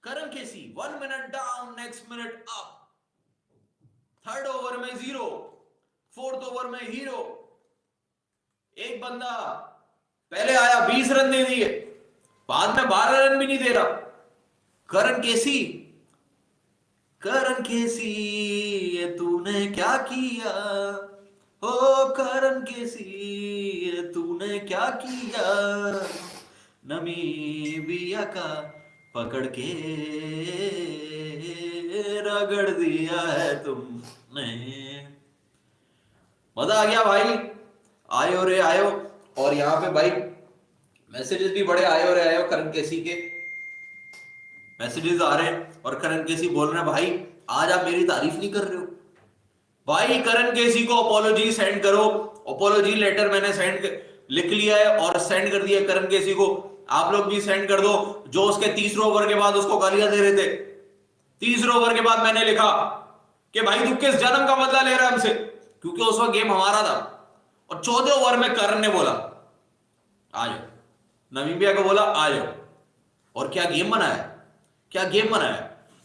करण केसी 1 minute down, next minute up, third over में 0, fourth over में hero. एक बंदा पहले आया 20 रन दे दिए, बाद में 12 रन भी नहीं दे रहा। करण केसी, करण केसी ये तूने क्या किया, ओ करण केसी ये तूने क्या किया, नमीबिया का पकड़ के रगड़ दिया है तुमने। मजा आ गया भाई, आयो रे आयो। और यहाँ पे भाई मैसेजेस भी बड़े आयो रे आयो, करण केसी के मैसेजेस आ रहे हैं और करण केसी बोल रहे हैं भाई आज आप मेरी तारीफ नहीं कर रहे हो। भाई करण केसी को अपोलॉजी सेंड करो, अपोलॉजी लेटर मैंने लिख लिया है और सेंड कर दिया करण केसी को। आप लोग भी सेंड कर दो जो उसके तीसरे ओवर के बाद उसको गालियां दे रहे थे। तीसरे ओवर के बाद मैंने लिखा कि भाई तू किस जन्म का बदला ले रहा है हमसे, क्योंकि उस वक्त गेम हमारा था। और चौथे ओवर में करण ने बोला आ जाओ, नमीबिया को बोला आ जाओ, और क्या गेम बनाया, क्या गेम बनाया।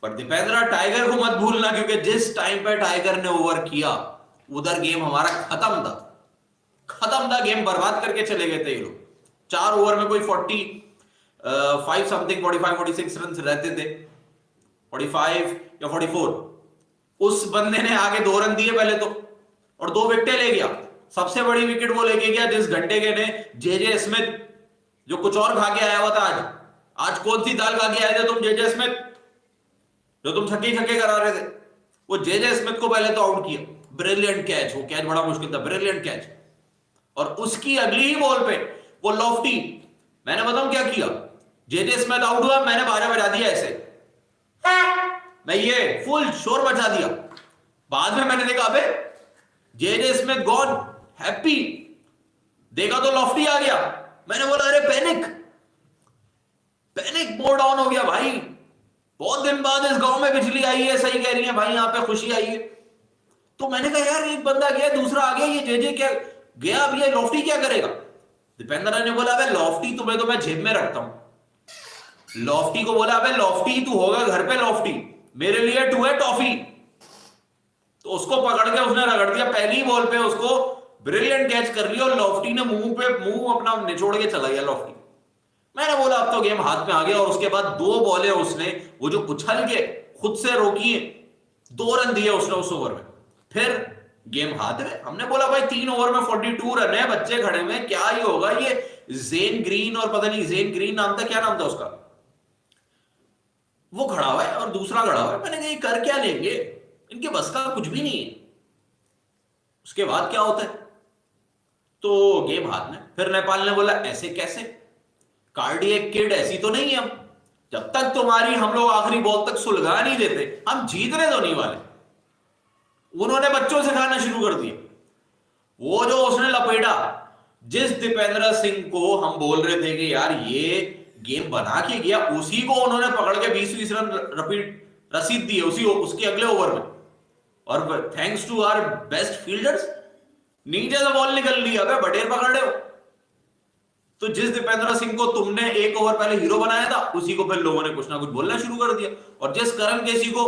पर दीपेंद्र टाइगर को मत भूलना, क्योंकि जिस टाइम पे टाइगर ने ओवर किया उधर गेम हमारा खत्म था, खत्म था, गेम बर्बाद करके चले गए थे ये लोग। 4 ओवर में कोई 45 समथिंग 45-46 रन रहते थे, 45 या 44। उस बंदे ने आगे 2 रन दिए पहले तो, और 2 विकेटें ले गया। सबसे बड़ी विकेट वो लेके गया जिस घंटे के ने जे स्मिथ, जो कुछ और खा के आया हुआ था। आज कौन सी दाल खा के आए थे तुम जे स्मिथ, जो तुम छक्के छक्के करा रहे थे। वो जे स्मिथ को पहले तो आउट किया, ब्रिलियंट कैच, वो कैच बड़ा मुश्किल था, ब्रिलियंट कैच। और उसकी अगली ही बॉल पे वो लॉफ्टी, मैंने बताऊं क्या किया, जे स्मिथ आउट हुआ, मैंने 12 बजा दिया ऐसे, मैं ये फुल शोर मचा दिया। बाद में मैंने देखा अबे जे स्मिथ गॉन, हैप्पी, देखा तो लॉफ्टी आ गया। मैंने बोला अरे पैनिक, पैनिक मोड ऑन हो गया भाई। बहुत दिन बाद इस गांव में बिजली आई है, सही कह रही है भाई, यहां पे खुशी आई है। तो मैंने कहा यार एक बंदा गया, दूसरा आ गया, ये जे क्या गया, अब ये लॉफ्टी क्या करेगा। दीपेंद्र ने बोला अबे लॉफ्टी तुम्हें तो मैं जेब में रखता हूं। लॉफ्टी को बोला अबे लॉफ्टी तू होगा घर पे लॉफ्टी, मेरे लिए तू है टॉफी। तो उसको पकड़ के उसने रगड़ दिया, पहली बॉल पे उसको ब्रिलियंट कैच कर लिया, और लॉफ्टी ने मुंह अपना निचोड़ के चला गया लॉफ्टी। मैंने बोला अब तो गेम हाथ में आ गया। और उसके बाद 2 बॉलें उसने वो जो उछल के खुद से रोकी है, 2 रन दिए उसने उस ओवर में, फिर गेम हाथ में। हमने बोला भाई 3 ओवर में 42 रन है, बच्चे खड़े में, क्या ही होगा। ये जेन ग्रीन, और पता नहीं जेन ग्रीन नाम था, क्या नाम था उसका, वो खड़ा हुआ है और दूसरा खड़ा हुआ है। मैंने कहा ये कर क्या लेंगे, इनके बस का कुछ भी नहीं है। उसके बाद क्या होता है, तो गेम हाथ में। फिर नेपाल ने बोला ऐसे कैसे, कार्डियक किड ऐसी तो नहीं है हम, जब तक तुम्हारी हम लोग आखिरी बॉल तक सुलगा नहीं देते हम जीतने तो नहीं वाले। उन्होंने बच्चों से खाना शुरू कर दिया। वो जो उसने लपेटा, जिस दीपेंद्र सिंह को हम बोल रहे थे कि यार ये गेम बना के गया, उसी को उन्होंने पकड़ के 20-20 रन रिपीट रसीद दी उसी उसके अगले ओवर में। और thanks to our best fielders, नीचे से बॉल निकल ली, अबे बटेर पकड़ रहे हो। तो जिस दीपेंद्र सिंह को तुमने 1 ओवर पहले हीरो बनाया था, उसी को फिर लोगों ने कुछ ना कुछ बोलना शुरू कर दिया। और जिस करण केसी को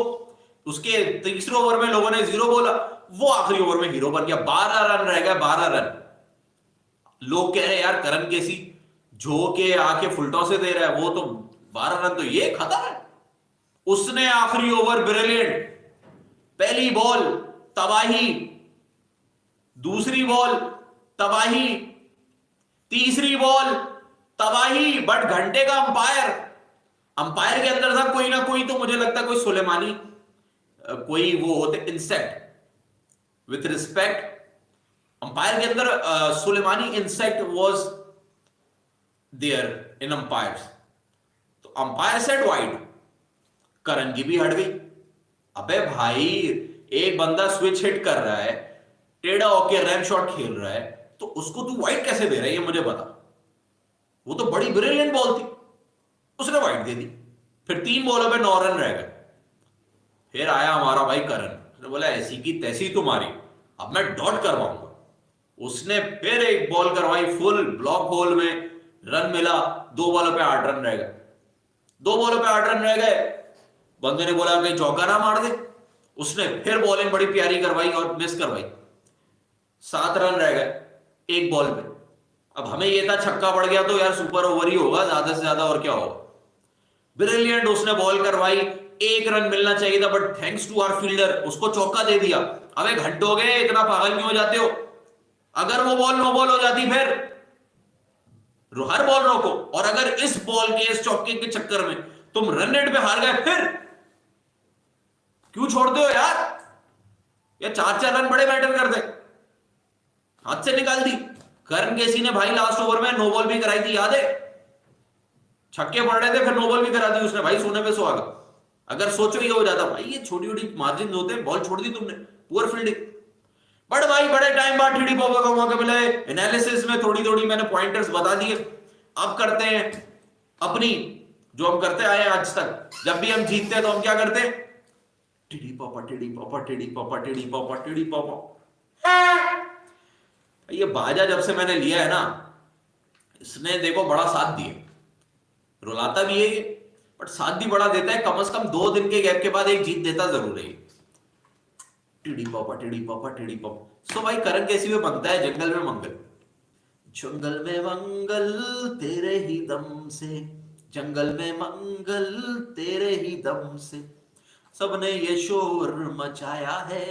उसके तीसरे ओवर में लोगों ने 0 बोला, वो आखिरी ओवर में हीरो बन गया। 12 रन रह गए, 12 रन। लोग कह रहे यार करण केसी जो के आके फुलटॉ से दे रहा है, वो तो 12 रन तो ये खत्म है। उसने आखिरी ओवर ब्रिलियंट, पहली बॉल तबाही, दूसरी बॉल तबाही, तीसरी बॉल तबाही। बट घंटे का अंपायर के अंदर था कोई ना कोई, तो मुझे लगता है कोई सुलेमानी, कोई वो होते इंसेक्ट, विथ रिस्पेक्ट, अंपायर के अंदर सुलेमानी insect was there in umpires. तो अंपायर सेड वाइड, करण की भी हट गई। अबे भाई एक बंदा स्विच हिट कर रहा है, टेढ़ा होके रैम शॉट खेल रहा है, तो उसको तू वाइड कैसे दे रहा है ये मुझे बता। वो तो बड़ी ब्रिलियंट बॉल थी, उसने वाइड दे दी। फिर 3 बॉलों पे 9 रन रह गए। फिर आया हमारा भाई करण, उसने बोला ऐसी की तैसी तुम्हारी, अब मैं डॉट करवाऊंगा। उसने फिर एक बॉल करवाई फुल ब्लॉक होल में, रन मिला। 2 बॉलों पे 8 रन रह गए, 2 बॉलों पे 8 रन रह गए। बंदे ने बोला कहीं चौका ना मार दे, उसने फिर बॉलिंग बड़ी प्यारी करवाई और मिस करवाई। 7 रन रह गए एक बॉल पे। अब हमें ये था छक्का पड़ गया तो यार सुपर ओवर ही होगा ज्यादा से ज्यादा, और क्या होगा। ब्रिलियंट उसने बॉल करवाई, 1 रन मिलना चाहिए था, but thanks to our fielder उसको चौका दे दिया। अबे घंटों गए, इतना पागल क्यों हो जाते हो? अगर वो बॉल नो बॉल हो जाती फिर हर बॉल रोको, और अगर इस बॉल के इस चौके के चक्कर में तुम रन रेट पे हार गए फिर क्यों छोड़ते हो यार? ये 4-4 रन बड़े मैटर करते, हाथ से निकाल दी। करण केसी ने भाई लास्ट ओवर में नो बॉल भी कराई थी, याद है? छक्के पड़ रहे थे फिर नो बॉल भी करा दी उसने, भाई सोने पे सुहागा। अगर सोचो ये हो जाता, भाई ये छोटी छोटी मार्जिन होते हैं, बॉल छोड़ दी तुमने, पुअर फील्डिंग। बट भाई बड़े टाइम बाद टीडी पॉपर का मौका मिला है, एनालिसिस में थोड़ी थोड़ी मैंने पॉइंटर्स बता दिए। अब करते हैं अपनी जो हम करते आए आज तक, जब भी हम जीतते हैं तो हम क्या करते हैं? टीडी पॉपर टीडी पॉपर टीडी पॉपर टीडी पॉपर टीडी पॉपर। ये बाजा जब से मैंने लिया है ना, इसने देखो बड़ा साथ दिया। रुलाता भी है बट साथ भी बड़ा देता है, कम से कम 2 दिन के गैप के बाद एक जीत देता जरूर है। टीडी पापा टीडी पापा टीडी पापा। सो भाई करण केसी में बनता है जंगल में मंगल, जंगल में मंगल तेरे ही दम से, जंगल में मंगल तेरे ही दम से, सबने ये शोर मचाया है,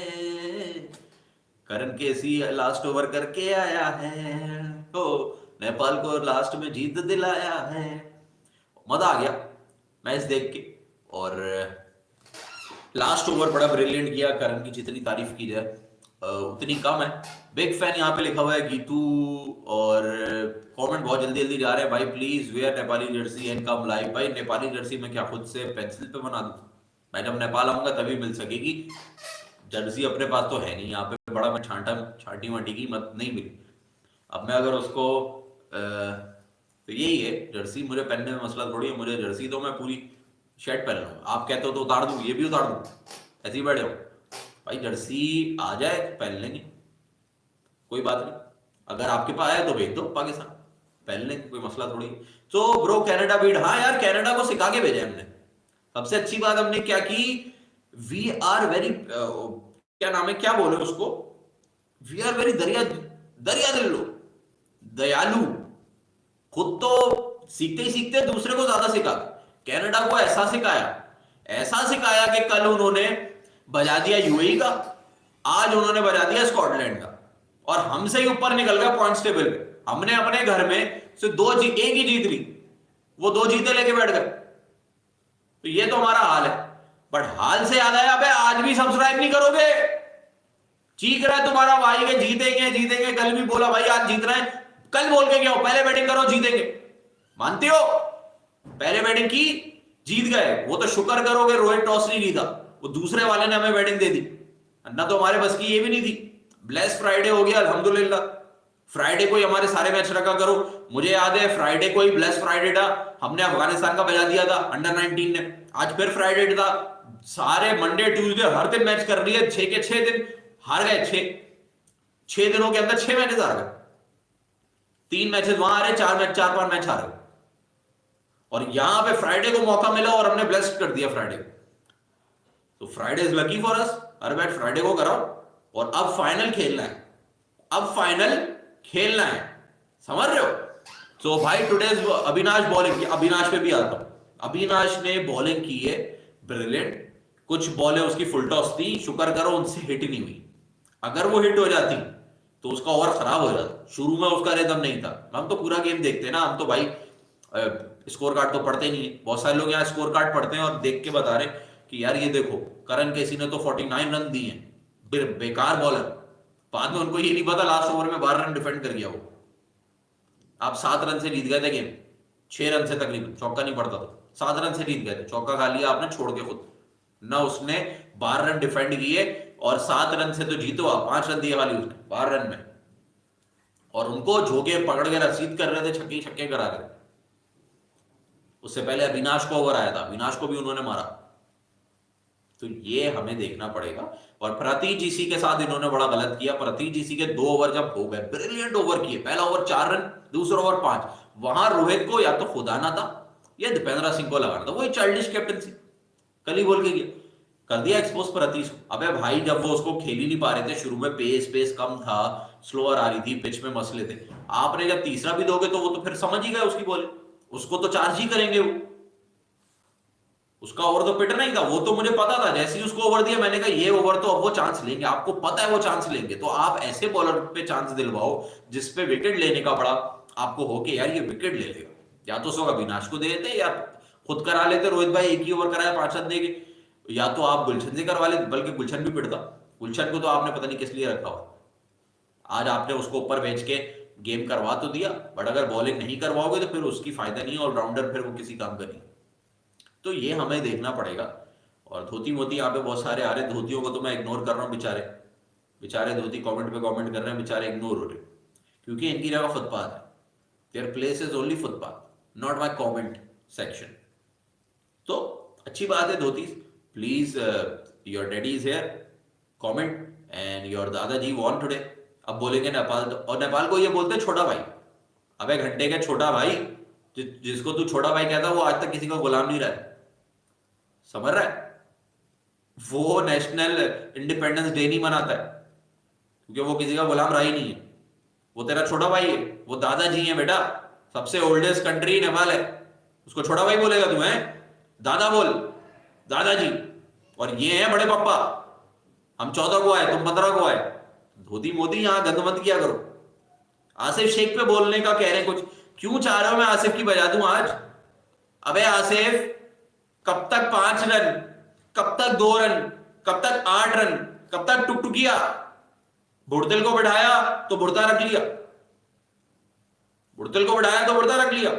करण केसी लास्ट ओवर करके आया है, तो नेपाल को लास्ट में जीत दिलाया है। मजा आ गया मैच देख के, और लास्ट ओवर बड़ा ब्रिलियंट किया। करण की जितनी तारीफ की जाए उतनी कम है। बिग फैन यहाँ पे लिखा हुआ है गीतू, और कमेंट बहुत जल्दी जल्दी जा रहे हैं। भाई please wear Nepali jersey and come live. भाई नेपाली जर्सी मैं क्या खुद से पेंसिल पे बना दूं? मैं जब नेपाल आऊंगा तभी मिल सकेगी। जर्सी अपने पास तो है नहीं यहाँ पे, बड़ा मैं छाटी वाटी की मत नहीं मिली। अब मैं अगर उसको तो यही है, जर्सी मुझे पहनने में मसला थोड़ी है। मुझे जर्सी तो मैं पूरी शर्ट पहन लूँ, आप कहते हो तो उतार दूँ, ये भी उतार दूँ, ऐसे ही बैठे हो। भाई जर्सी आ जाए पहन लेंगे, कोई बात नहीं। अगर आपके पास आए तो भेज दो पाकिस्तान, पहन लेंगे, कोई मसला थोड़ी। तो ब्रो कनाडा बीट, हाँ यार कनाडा को सिखा के भेजा हमने। सबसे अच्छी बात हमने क्या की, वी आर वेरी क्या नाम है, क्या बोले उसको, वी आर वेरी दयालु। खुद तो सीखते ही सीखते दूसरे को ज्यादा सिखा। कनाडा को ऐसा सिखाया कि कल उन्होंने बजा दिया यूएई का, आज उन्होंने बजा दिया स्कॉटलैंड का, और हमसे ही ऊपर निकल गया पॉइंट्स टेबल पे। हमने अपने घर में से एक ही जीत ली, वो 2 जीते लेके बैठ गए। तो ये तो हमारा हाल है। बट हाल से याद आया, अबे आज भी सब्सक्राइब नहीं करोगे? चीख रहा है तुम्हारा भाई के जीतेंगे। कल भी बोला भाई आज जीत रहे हैं, कल बोल के क्या हो, पहले बैटिंग करो जीतेंगे। मानते हो? पहले बैटिंग की जीत गए, वो तो शुक्र करोगे रोहित टॉस नहीं जीता, वो दूसरे वाले ने हमें बैटिंग दे दी, अन्ना तो हमारे बस की ये भी नहीं थी। ब्लेस फ्राइडे हो गया अल्हम्दुलिल्लाह। फ्राइडे को ही हमारे सारे मैच रखा करो। मुझे याद है फ्राइडे को ही ब्लेस फ्राइडे था, हमने अफगानिस्तान का बजा दिया था अंडर 19 ने। आज फिर फ्राइडे था, सारे मंडे ट्यूसडे हर दिन मैच कर रही है। 6 के 6 दिन हार गए, 6 दिनों के अंदर 6 मैचेस हार गए। 3 मैचेस वहां हारे, 4-5 मैच हारे, और यहां पे फ्राइडे को मौका मिला और हमने ब्लेस्ड कर दिया फ्राइडे को। तो Friday is lucky for us. Her match Friday को कराओ, और अब फाइनल खेलना है, समझ रहे हो? तो भाई टुडे अविनाश बॉलिंग, अविनाश पे भी आता हूं। अविनाश ने बॉलिंग की है ब्रिलियंट। कुछ बॉलें उसकी फुल टॉस थी, शुक्र करो उनसे हिट नहीं हुई। अगर वो हिट हो जाती तो उसका ओवर खराब हो जाता। शुरू में उसका रिदम नहीं था। हम तो पूरा गेम देखते हैं ना, हम तो भाई स्कोर कार्ड तो पढ़ते नहीं है। बहुत सारे लोग यहाँ स्कोर कार्ड पढ़ते हैं और देख के बता रहे कि यार ये देखो करण केसी ने तो 49 रन दिए हैं, बेकार बॉलर। बाद में उनको ये नहीं पता लास्ट ओवर में 12 रन डिफेंड कर गया वो। आप 7 रन से जीत गए थे गेम, 6 रन से तकरीबन, चौका नहीं पड़ता था। 7 रन से जीत गए थे, चौका खा लिया आपने छोड़ के खुद ना। उसने 12 रन डिफेंड किए और 7 रन से तो जीतो आप। 5 रन दिए वाली उसने 12 रन में, और उनको झोंके पकड़ के रसीद कर रहे थे, छक्के छक्के करा रहे। उससे पहले अविनाश को ओवर आया था, अविनाश को भी उन्होंने मारा। तो ये हमें देखना पड़ेगा। और प्रति जीसी के साथ इन्होंने बड़ा गलत किया। प्रति जीसी के 2 ओवर जब हो गए, ब्रिलियंट ओवर किए। पहला ओवर 4 रन, दूसरा ओवर 5। वहां रोहित को या तो खुदाना था या दीपेंद्र सिंह को लगाना था। वही चाइल्डिश कैप्टनसी। कल ही बोल के गया, कर दिया एक्सपोज प्रतीश को। अबे भाई जब वो उसको खेल ही नहीं पा रहे थे शुरू में, पेस कम था, स्लोअर आ रही थी, पिच में मसले थे, आपने जब तीसरा भी दोगे तो वो तो फिर समझ ही गए उसकी बॉलिंग, उसको तो चार्ज ही करेंगे वो, उसका ओवर तो पिटना ही था, वो तो मुझे पता था। जैसे ही उसको ओवर दिया मैंने कहा ये ओवर तो अब वो चांस लेंगे, आपको पता है वो चांस लेंगे, तो आप ऐसे बॉलर पे चांस दिलवाओ जिसपे विकेट लेने का बड़ा आपको हो कि यार ये विकेट ले लेगा। या तो उसको अविनाश को दे देते या खुद करा लेते, रोहित भाई एक ही ओवर कराया 5 रन देके, या तो आप गुलशन से करवा लेते, बल्कि गुलशन भी पिटता। गुलशन को तो आपने पता नहीं किस लिए रखा हुआ, आज आपने उसको ऊपर भेज के गेम करवा तो दिया, बट अगर बॉलिंग नहीं करवाओगे तो फिर उसकी फायदा नहीं है, ऑलराउंडर फिर वो किसी काम का नहीं। तो ये हमें देखना पड़ेगा। और धोती मोती यहाँ पे बहुत सारे आ रहे, धोतियों को तो मैं इग्नोर कर रहा हूँ, बेचारे बेचारे धोती कमेंट पे कमेंट कर रहे हैं, बेचारे इग्नोर हो रहे, क्योंकि इनकी जगह फुटपाथ है, their place is only footpath, not my comment section. तो अच्छी बात है धोती, please your daddy is here, comment and your दादाजी वॉन टुडे। अब बोलेंगे नेपाल तो, और नेपाल को ये बोलते छोटा भाई। अबे घंटे के छोटा भाई, जिसको तू छोटा भाई कहता है वो आज तक किसी को गुलाम नहीं रहा है, समझ रहा है? वो नेशनल इंडिपेंडेंस डे नहीं मनाता है क्योंकि वो किसी का गुलाम रहा ही नहीं है, वो तेरा छोटा भाई है, वो दादाजी है बेटा, सबसे ओल्डेस्ट कंट्री नेपाल है, उसको छोटा भाई बोलेगा तू? है दादा बोल, दादाजी। और ये है बड़े पापा, हम 14 को आए, तुम 15 को आए। धोती मोदी यहां गंद मत किया करो। आसिफ शेख पे बोलने का कह रहे कुछ, क्यों चाह रहे हो मैं आसिफ की बजा दूं आज? अबे आसिफ, कब तक 5 रन, कब तक 2 रन, कब तक 8 रन, कब तक टुकटुकिया? बुड़तिल को बिठाया तो बुड़ता रख लिया, बुड़तिल को बिठाया तो बुड़ता रख लिया।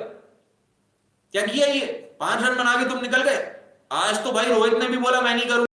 क्या किया ये? 5 रन बना के तुम निकल गए। आज तो भाई रोहित ने भी बोला मैं नहीं करूंगा।